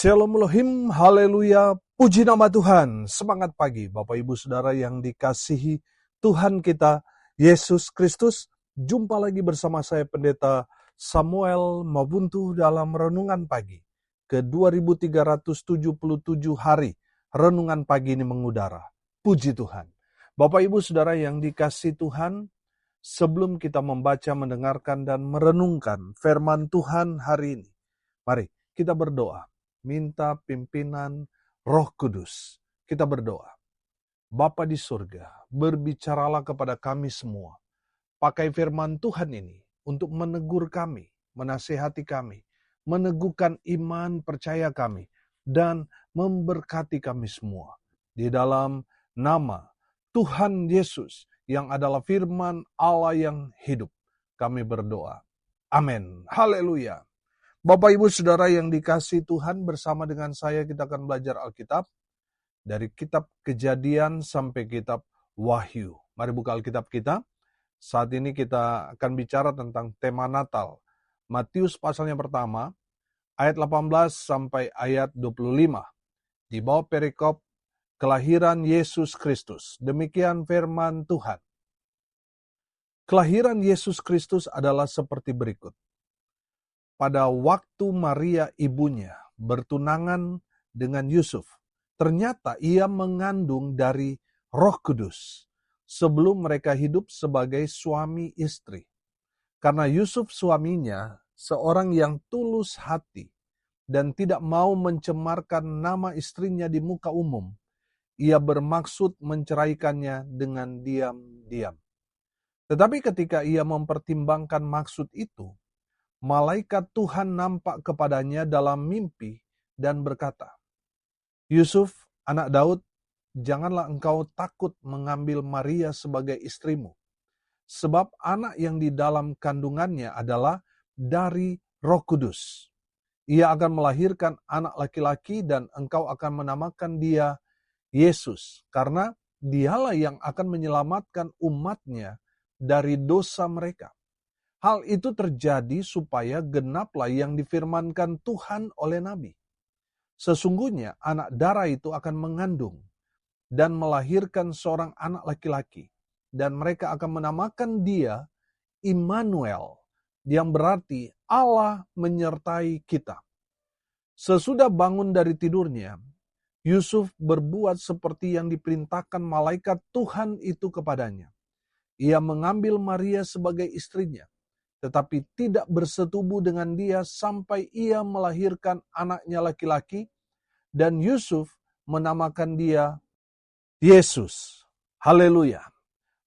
Shalom Elohim, haleluya, puji nama Tuhan. Semangat pagi Bapak Ibu Saudara yang dikasihi Tuhan kita, Yesus Kristus. Jumpa lagi bersama saya Pendeta Samuel Mabuntu dalam Renungan Pagi. Ke 2377 hari, Renungan Pagi ini mengudara. Puji Tuhan. Bapak Ibu Saudara yang dikasihi Tuhan, sebelum kita membaca, mendengarkan, dan merenungkan firman Tuhan hari ini, mari kita berdoa. Minta pimpinan Roh Kudus. Kita berdoa. Bapa di surga, berbicaralah kepada kami semua. Pakai firman Tuhan ini untuk menegur kami, menasihati kami, meneguhkan iman percaya kami, dan memberkati kami semua. Di dalam nama Tuhan Yesus yang adalah firman Allah yang hidup, kami berdoa. Amin. Haleluya. Bapak Ibu Saudara yang dikasihi Tuhan, bersama dengan saya kita akan belajar Alkitab dari kitab Kejadian sampai kitab Wahyu. Mari buka Alkitab kita. Saat ini kita akan bicara tentang tema Natal. Matius pasalnya pertama, ayat 18 sampai ayat 25. Di bawah perikop kelahiran Yesus Kristus. Demikian firman Tuhan. Kelahiran Yesus Kristus adalah seperti berikut. Pada waktu Maria ibunya bertunangan dengan Yusuf, ternyata ia mengandung dari Roh Kudus sebelum mereka hidup sebagai suami istri. Karena Yusuf suaminya seorang yang tulus hati dan tidak mau mencemarkan nama istrinya di muka umum, ia bermaksud menceraikannya dengan diam-diam. Tetapi ketika ia mempertimbangkan maksud itu, malaikat Tuhan nampak kepadanya dalam mimpi dan berkata, Yusuf, anak Daud, janganlah engkau takut mengambil Maria sebagai istrimu, sebab anak yang di dalam kandungannya adalah dari Roh Kudus. Ia akan melahirkan anak laki-laki dan engkau akan menamakan dia Yesus, karena dialah yang akan menyelamatkan umatnya dari dosa mereka. Hal itu terjadi supaya genaplah yang difirmankan Tuhan oleh Nabi. Sesungguhnya anak darah itu akan mengandung dan melahirkan seorang anak laki-laki. Dan mereka akan menamakan dia Immanuel, yang berarti Allah menyertai kita. Sesudah bangun dari tidurnya, Yusuf berbuat seperti yang diperintahkan malaikat Tuhan itu kepadanya. Ia mengambil Maria sebagai istrinya, tetapi tidak bersetubuh dengan dia sampai ia melahirkan anaknya laki-laki, dan Yusuf menamakan dia Yesus. Haleluya.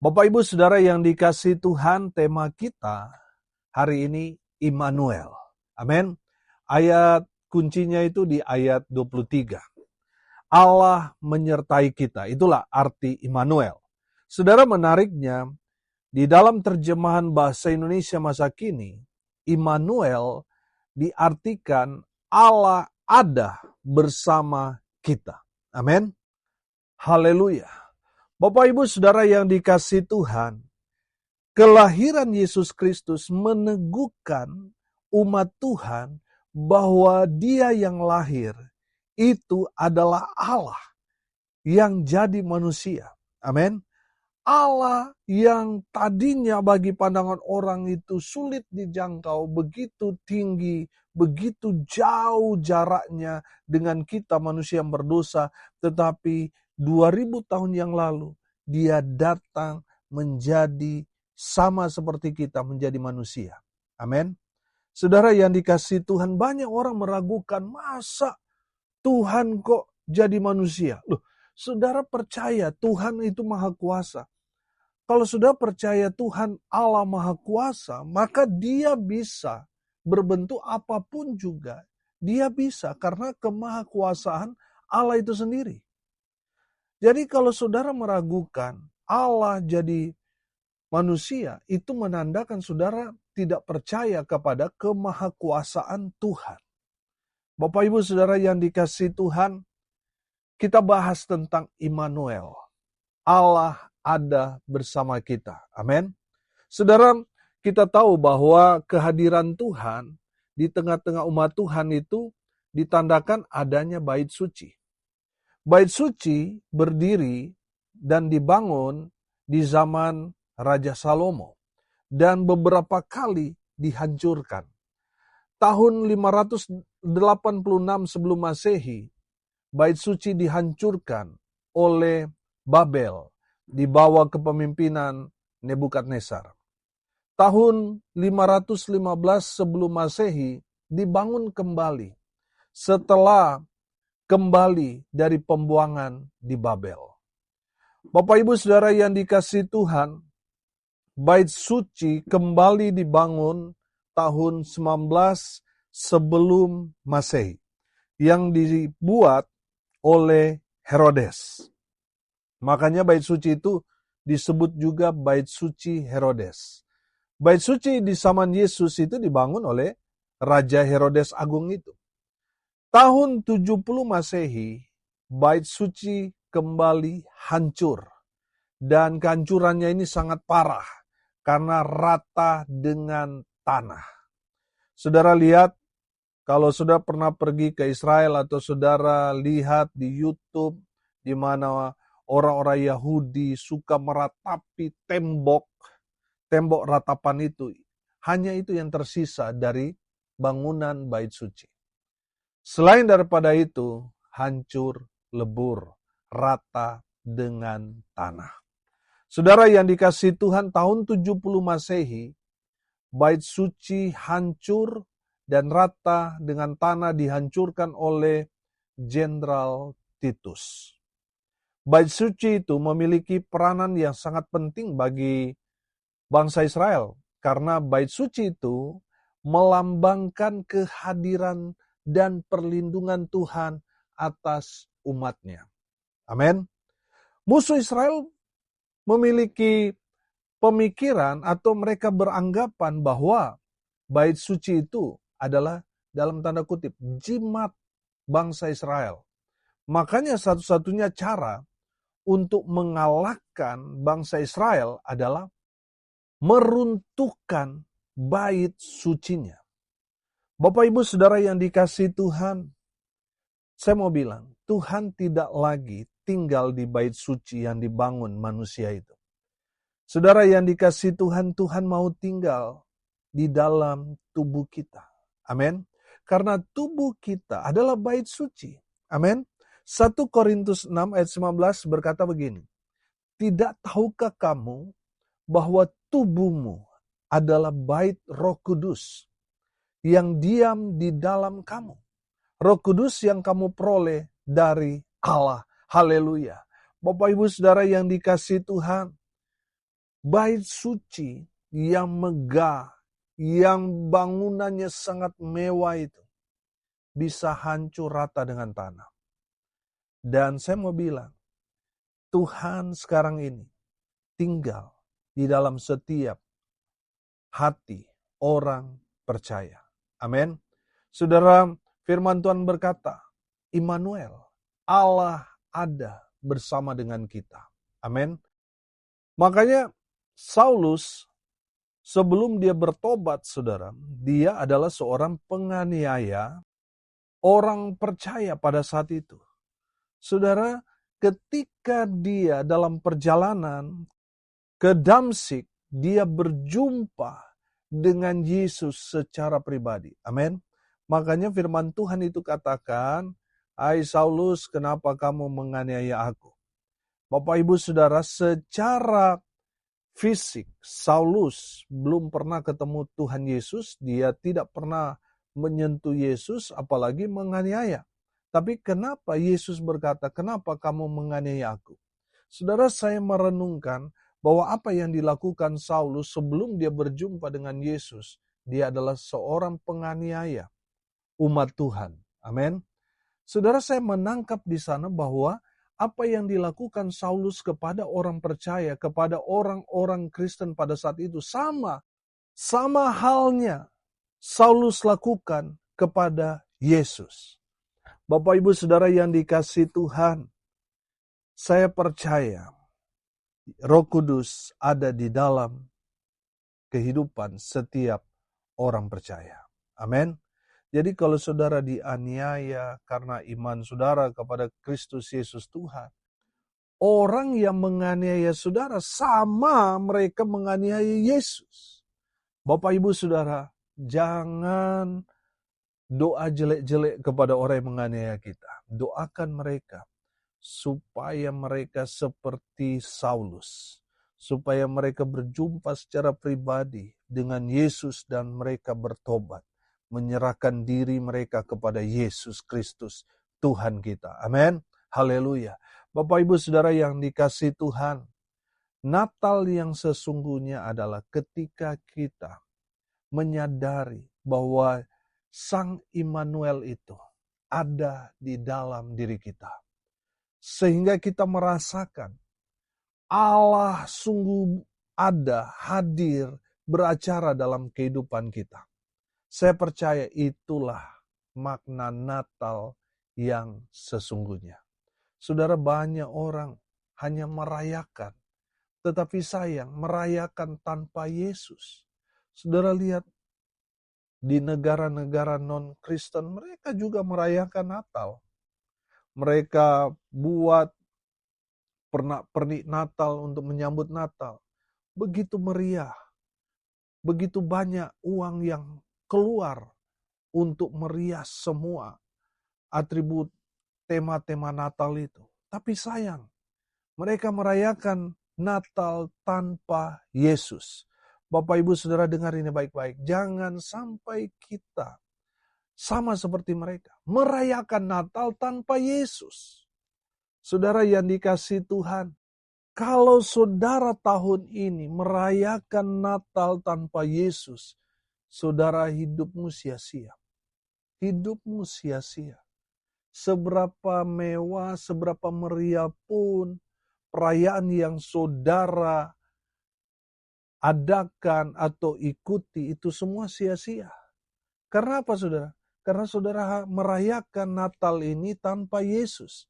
Bapak Ibu Saudara yang dikasihi Tuhan, tema kita hari ini Immanuel. Amin. Ayat kuncinya itu di ayat 23. Allah menyertai kita. Itulah arti Immanuel. Saudara, menariknya, di dalam terjemahan bahasa Indonesia masa kini, Immanuel diartikan Allah ada bersama kita. Amin. Haleluya. Bapak Ibu Saudara yang dikasihi Tuhan, kelahiran Yesus Kristus meneguhkan umat Tuhan bahwa Dia yang lahir itu adalah Allah yang jadi manusia. Amin. Allah yang tadinya bagi pandangan orang itu sulit dijangkau, begitu tinggi, begitu jauh jaraknya dengan kita manusia yang berdosa, tetapi 2000 tahun yang lalu dia datang menjadi sama seperti kita, menjadi manusia. Amin. Saudara yang dikasihi Tuhan, banyak orang meragukan, masa Tuhan kok jadi manusia? Loh, saudara percaya Tuhan itu maha kuasa. Kalau sudah percaya Tuhan Allah Maha Kuasa, maka dia bisa berbentuk apapun juga. Dia bisa karena kemahakuasaan Allah itu sendiri. Jadi kalau saudara meragukan Allah jadi manusia, itu menandakan saudara tidak percaya kepada kemahakuasaan Tuhan. Bapak Ibu Saudara yang dikasihi Tuhan, kita bahas tentang Immanuel. Allah ada bersama kita. Amin. Saudara, kita tahu bahwa kehadiran Tuhan di tengah-tengah umat Tuhan itu ditandakan adanya bait suci. Bait suci berdiri dan dibangun di zaman Raja Salomo dan beberapa kali dihancurkan. Tahun 586 sebelum Masehi, bait suci dihancurkan oleh Babel di bawah kepemimpinan Nebukadnezar. Tahun 515 sebelum Masehi dibangun kembali setelah kembali dari pembuangan di Babel. Bapak Ibu Saudara yang dikasihi Tuhan, bait suci kembali dibangun tahun 19 sebelum Masehi yang dibuat oleh Herodes. Makanya bait suci itu disebut juga bait suci Herodes. Bait suci di zaman Yesus itu dibangun oleh Raja Herodes Agung itu. Tahun 70 Masehi, bait suci kembali hancur. Dan kehancurannya ini sangat parah karena rata dengan tanah. Saudara lihat, kalau saudara pernah pergi ke Israel atau saudara lihat di YouTube di mana orang-orang Yahudi suka meratapi tembok ratapan itu, hanya itu yang tersisa dari bangunan bait suci. Selain daripada itu, hancur, lebur, rata dengan tanah. Saudara yang dikasihi Tuhan, tahun 70 Masehi, bait suci hancur dan rata dengan tanah dihancurkan oleh Jenderal Titus. Bait suci itu memiliki peranan yang sangat penting bagi bangsa Israel, karena bait suci itu melambangkan kehadiran dan perlindungan Tuhan atas umatnya. Amin. Musuh Israel memiliki pemikiran atau mereka beranggapan bahwa bait suci itu adalah dalam tanda kutip jimat bangsa Israel. Makanya satu-satunya cara untuk mengalahkan bangsa Israel adalah meruntuhkan bait sucinya. Bapak Ibu Saudara yang dikasihi Tuhan, saya mau bilang, Tuhan tidak lagi tinggal di bait suci yang dibangun manusia itu. Saudara yang dikasihi Tuhan, Tuhan mau tinggal di dalam tubuh kita. Amin. Karena tubuh kita adalah bait suci. Amin. 1 Korintus 6 ayat 19 berkata begini. Tidak tahukah kamu bahwa tubuhmu adalah bait Roh Kudus yang diam di dalam kamu. Roh Kudus yang kamu peroleh dari Allah. Haleluya. Bapak Ibu Saudara yang dikasihi Tuhan, bait suci yang megah, yang bangunannya sangat mewah itu bisa hancur rata dengan tanah. Dan saya mau bilang, Tuhan sekarang ini tinggal di dalam setiap hati orang percaya. Amin. Saudara, firman Tuhan berkata, Immanuel, Allah ada bersama dengan kita. Amin. Makanya Saulus sebelum dia bertobat, saudara, dia adalah seorang penganiaya orang percaya pada saat itu. Saudara, ketika dia dalam perjalanan ke Damsyik, dia berjumpa dengan Yesus secara pribadi. Amin. Makanya firman Tuhan itu katakan, "Hai Saulus, kenapa kamu menganiaya aku?" Bapak Ibu Saudara, secara fisik, Saulus belum pernah ketemu Tuhan Yesus, dia tidak pernah menyentuh Yesus, apalagi menganiaya. Tapi kenapa Yesus berkata, kenapa kamu menganiaya aku? Saudara, saya merenungkan bahwa apa yang dilakukan Saulus sebelum dia berjumpa dengan Yesus, dia adalah seorang penganiaya umat Tuhan. Amin. Saudara, saya menangkap di sana bahwa apa yang dilakukan Saulus kepada orang percaya, kepada orang-orang Kristen pada saat itu sama halnya Saulus lakukan kepada Yesus. Bapak Ibu Saudara yang dikasihi Tuhan, saya percaya Roh Kudus ada di dalam kehidupan setiap orang percaya. Amin. Jadi kalau saudara dianiaya karena iman saudara kepada Kristus Yesus Tuhan, orang yang menganiaya saudara sama mereka menganiaya Yesus. Bapak Ibu Saudara, jangan doa jelek-jelek kepada orang yang menganiaya kita. Doakan mereka supaya mereka seperti Saulus, supaya mereka berjumpa secara pribadi dengan Yesus dan mereka bertobat, menyerahkan diri mereka kepada Yesus Kristus, Tuhan kita. Amin. Haleluya. Bapak Ibu Saudara yang dikasihi Tuhan, Natal yang sesungguhnya adalah ketika kita menyadari bahwa Sang Immanuel itu ada di dalam diri kita. Sehingga kita merasakan Allah sungguh ada, hadir, beracara dalam kehidupan kita. Saya percaya itulah makna Natal yang sesungguhnya. Saudara, banyak orang hanya merayakan, tetapi sayang merayakan tanpa Yesus. Saudara lihat di negara-negara non-Kristen, mereka juga merayakan Natal. Mereka buat pernak-pernik Natal untuk menyambut Natal. Begitu meriah, begitu banyak uang yang keluar untuk merias semua atribut tema-tema Natal itu. Tapi sayang, mereka merayakan Natal tanpa Yesus. Bapak Ibu Saudara dengar ini baik-baik. Jangan sampai kita sama seperti mereka. Merayakan Natal tanpa Yesus. Saudara yang dikasihi Tuhan, kalau saudara tahun ini merayakan Natal tanpa Yesus, saudara hidupmu sia-sia. Hidupmu sia-sia. Seberapa mewah, seberapa meriah pun perayaan yang saudara adakan atau ikuti, itu semua sia-sia. Karena apa saudara? Karena saudara merayakan Natal ini tanpa Yesus.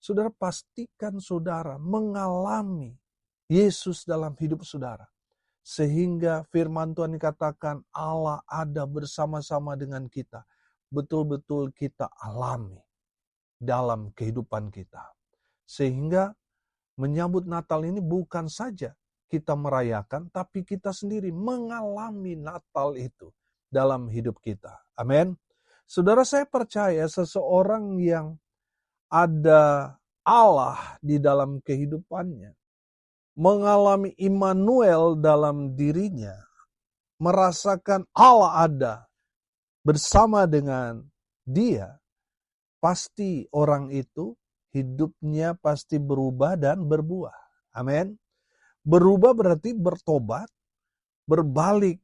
Saudara pastikan saudara mengalami Yesus dalam hidup saudara. Sehingga firman Tuhan dikatakan Allah ada bersama-sama dengan kita. Betul-betul kita alami dalam kehidupan kita. Sehingga menyambut Natal ini bukan saja kita merayakan, tapi kita sendiri mengalami Natal itu dalam hidup kita. Amin. Saudara, saya percaya seseorang yang ada Allah di dalam kehidupannya, mengalami Immanuel dalam dirinya, merasakan Allah ada bersama dengan dia, pasti orang itu hidupnya pasti berubah dan berbuah. Amin. Berubah berarti bertobat, berbalik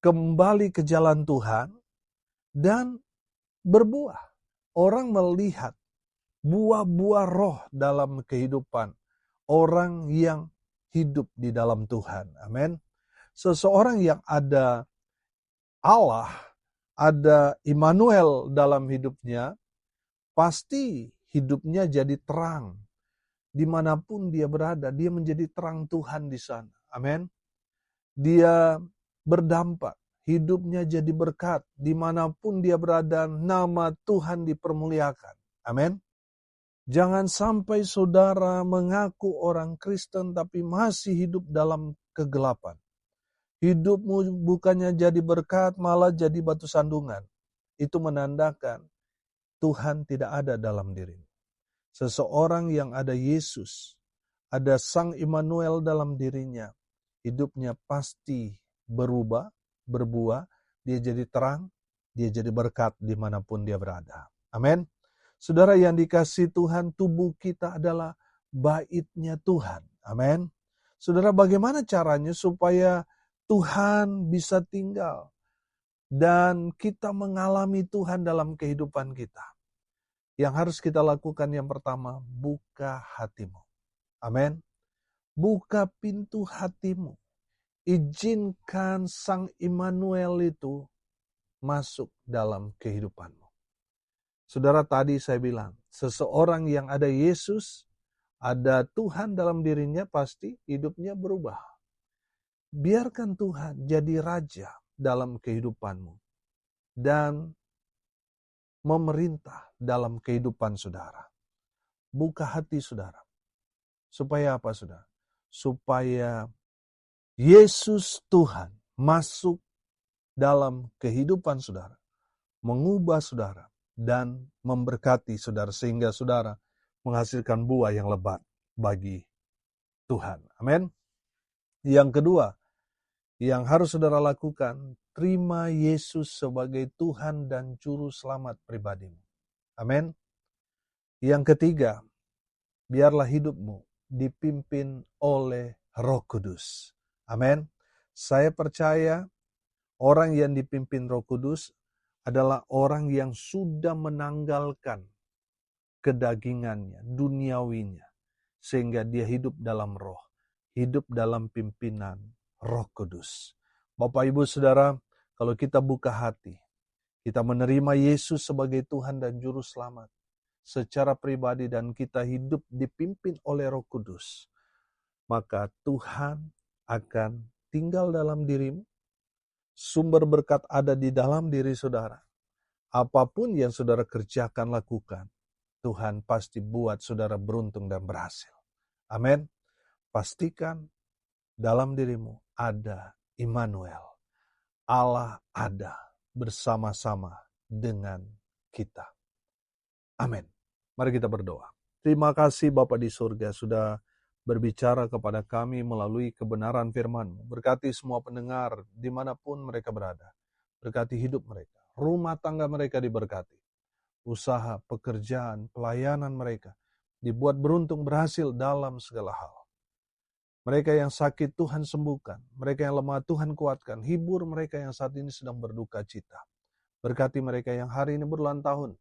kembali ke jalan Tuhan, dan berbuah. Orang melihat buah-buah roh dalam kehidupan orang yang hidup di dalam Tuhan. Amin. Seseorang yang ada Allah, ada Immanuel dalam hidupnya, pasti hidupnya jadi terang. Dimanapun dia berada, dia menjadi terang Tuhan di sana. Amin. Dia berdampak, hidupnya jadi berkat. Dimanapun dia berada, nama Tuhan dipermuliakan. Amin. Jangan sampai saudara mengaku orang Kristen tapi masih hidup dalam kegelapan. Hidupmu bukannya jadi berkat, malah jadi batu sandungan. Itu menandakan Tuhan tidak ada dalam dirimu. Seseorang yang ada Yesus, ada Sang Immanuel dalam dirinya, hidupnya pasti berubah, berbuah, dia jadi terang, dia jadi berkat dimanapun dia berada. Amin. Saudara yang dikasihi Tuhan, tubuh kita adalah baitnya Tuhan. Amin. Saudara, bagaimana caranya supaya Tuhan bisa tinggal dan kita mengalami Tuhan dalam kehidupan kita? Yang harus kita lakukan yang pertama, buka hatimu. Amin. Buka pintu hatimu. Izinkan Sang Immanuel itu masuk dalam kehidupanmu. Saudara, tadi saya bilang, seseorang yang ada Yesus, ada Tuhan dalam dirinya, pasti hidupnya berubah. Biarkan Tuhan jadi raja dalam kehidupanmu. Dan memerintah dalam kehidupan saudara. Buka hati saudara. Supaya apa saudara? Supaya Yesus Tuhan masuk dalam kehidupan saudara, mengubah saudara, dan memberkati saudara, sehingga saudara menghasilkan buah yang lebat bagi Tuhan. Amin. Yang kedua, yang harus saudara lakukan, terima Yesus sebagai Tuhan dan Juru Selamat pribadimu. Amin. Yang ketiga, biarlah hidupmu dipimpin oleh Roh Kudus. Amin. Saya percaya orang yang dipimpin Roh Kudus adalah orang yang sudah menanggalkan kedagingannya, duniawinya, sehingga dia hidup dalam roh, hidup dalam pimpinan Roh Kudus. Bapak, Ibu, Saudara, kalau kita buka hati, kita menerima Yesus sebagai Tuhan dan Juru Selamat secara pribadi dan kita hidup dipimpin oleh Roh Kudus, maka Tuhan akan tinggal dalam dirimu. Sumber berkat ada di dalam diri saudara. Apapun yang saudara kerjakan, lakukan, Tuhan pasti buat saudara beruntung dan berhasil. Amin. Pastikan dalam dirimu ada Immanuel. Allah ada bersama-sama dengan kita. Amin. Mari kita berdoa. Terima kasih Bapa di surga sudah berbicara kepada kami melalui kebenaran firman-Mu. Berkati semua pendengar dimanapun mereka berada. Berkati hidup mereka. Rumah tangga mereka diberkati. Usaha, pekerjaan, pelayanan mereka dibuat beruntung berhasil dalam segala hal. Mereka yang sakit Tuhan sembuhkan. Mereka yang lemah Tuhan kuatkan. Hibur mereka yang saat ini sedang berduka cita. Berkati mereka yang hari ini berulang tahun.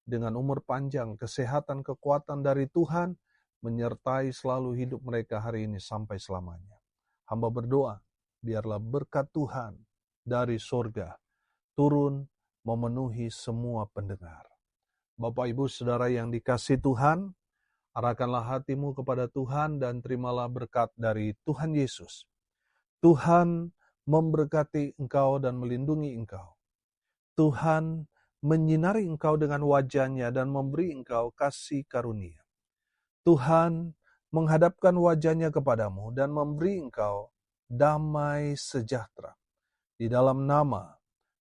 Dengan umur panjang, kesehatan, kekuatan dari Tuhan menyertai selalu hidup mereka hari ini sampai selamanya. Hamba berdoa, biarlah berkat Tuhan dari surga turun memenuhi semua pendengar. Bapak, Ibu, Saudara yang dikasihi Tuhan, arahkanlah hatimu kepada Tuhan dan terimalah berkat dari Tuhan Yesus. Tuhan memberkati engkau dan melindungi engkau. Tuhan menyinari engkau dengan wajah-Nya dan memberi engkau kasih karunia. Tuhan menghadapkan wajah-Nya kepadamu dan memberi engkau damai sejahtera. Di dalam nama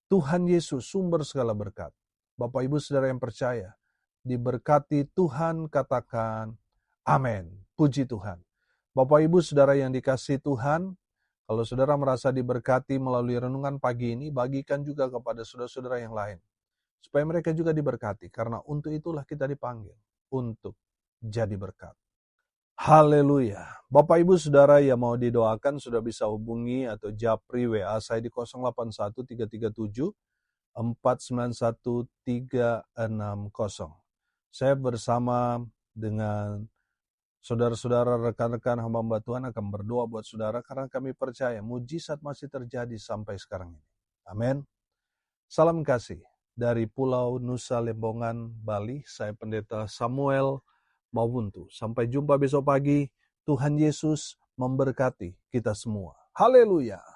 Tuhan Yesus, sumber segala berkat. Bapak, Ibu, Saudara yang percaya, diberkati Tuhan, katakan amin. Puji Tuhan. Bapak, Ibu, Saudara yang dikasihi Tuhan, kalau saudara merasa diberkati melalui renungan pagi ini, bagikan juga kepada saudara-saudara yang lain. Supaya mereka juga diberkati, karena untuk itulah kita dipanggil, untuk jadi berkat. Haleluya. Bapak, Ibu, Saudara yang mau didoakan sudah bisa hubungi atau japri WA saya di 081 337 491 360. Saya bersama dengan saudara-saudara, rekan-rekan hamba Tuhan akan berdoa buat saudara karena kami percaya mujizat masih terjadi sampai sekarang ini. Amin. Salam kasih dari Pulau Nusa Lembongan, Bali. Saya Pendeta Samuel Mawuntu. Sampai jumpa besok pagi. Tuhan Yesus memberkati kita semua. Haleluya.